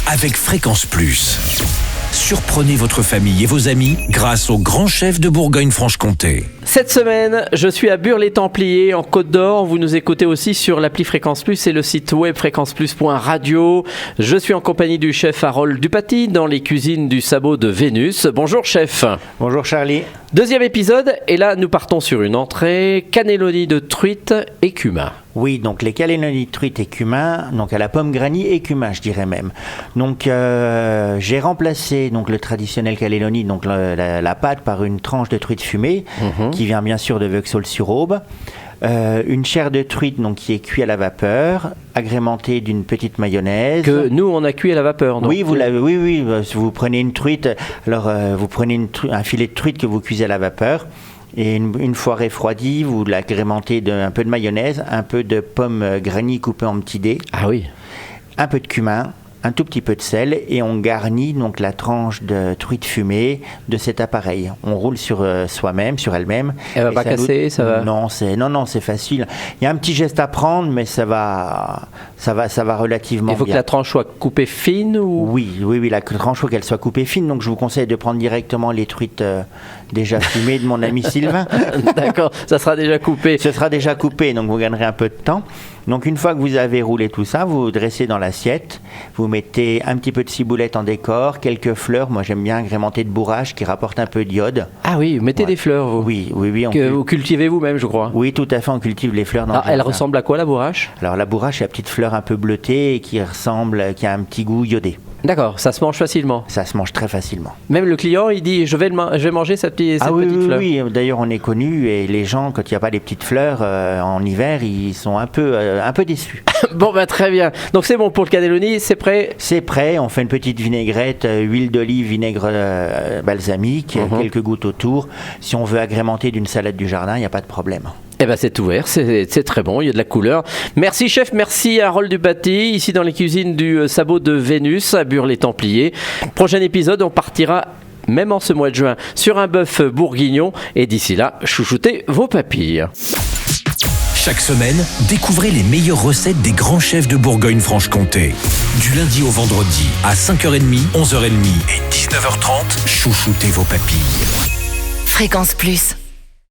avec Fréquence Plus. Surprenez votre famille et vos amis grâce au grand chef de Bourgogne-Franche-Comté. Cette semaine, je suis à Bure-les-Templiers en Côte d'Or. Vous nous écoutez aussi sur l'appli Fréquence Plus et le site web fréquenceplus.radio. Je suis en compagnie du chef Harold Dupaty dans les cuisines du Sabot de Vénus. Bonjour chef. Bonjour Charlie. Deuxième épisode et là nous partons sur une entrée, cannelloni de truite et cumin. Oui, donc les cannelloni de truite et cumin, donc à la pomme granny et cumin, je dirais même. Donc j'ai remplacé donc le traditionnel cannelloni, donc la pâte par une tranche de truite fumée qui vient bien sûr de Vauxhall-sur-Aube. Une chair de truite donc, qui est cuite à la vapeur, agrémentée d'une petite mayonnaise. Que nous, on a cuit à la vapeur, donc. Oui, vous prenez une truite, alors vous prenez un filet de truite que vous cuisez à la vapeur, et une fois refroidi, vous l'agrémentez d'un peu de mayonnaise, un peu de pommes granny coupées en petits dés. Ah oui. Un peu de cumin, un tout petit peu de sel, et on garnit donc la tranche de truite fumée de cet appareil. On roule sur soi-même, sur elle-même. Elle va pas casser, ça va. Non, c'est facile. Il y a un petit geste à prendre, mais ça va relativement bien. Il faut que la tranche soit coupée fine ou... Oui, la tranche faut qu'elle soit coupée fine. Donc je vous conseille de prendre directement les truites déjà fumées de mon ami Sylvain. D'accord, ça sera déjà coupé. Ce sera déjà coupé, donc vous gagnerez un peu de temps. Donc une fois que vous avez roulé tout ça, vous dressez dans l'assiette, vous mettez un petit peu de ciboulette en décor, quelques fleurs, moi j'aime bien agrémenter de bourrache qui rapporte un peu d'iode. Ah oui, vous mettez des fleurs vous. Oui. Que vous cultivez vous-même je crois. Oui, tout à fait, on cultive les fleurs dans le jardin. Elle ressemble à quoi la bourrache? Alors la bourrache, c'est la petite fleur un peu bleutée et qui a un petit goût iodé. D'accord, ça se mange facilement. Ça se mange très facilement. Même le client, il dit je vais manger cette petite fleur. Oui, d'ailleurs on est connu et les gens, quand il n'y a pas les petites fleurs en hiver, ils sont un peu déçus. Bon, très bien. Donc c'est bon pour le cannelloni, c'est prêt? C'est prêt, on fait une petite vinaigrette, huile d'olive, vinaigre balsamique, quelques gouttes autour. Si on veut agrémenter d'une salade du jardin, il n'y a pas de problème. Eh ben c'est ouvert, c'est très bon, il y a de la couleur. Merci chef, merci Harold Dupaty, ici dans les cuisines du Sabot de Vénus à Bure-les-Templiers. Prochain épisode, on partira même en ce mois de juin sur un bœuf bourguignon et d'ici là, chouchoutez vos papilles. Chaque semaine, découvrez les meilleures recettes des grands chefs de Bourgogne-Franche-Comté. Du lundi au vendredi à 5h30, 11h30 et 19h30, chouchoutez vos papilles. Fréquence Plus.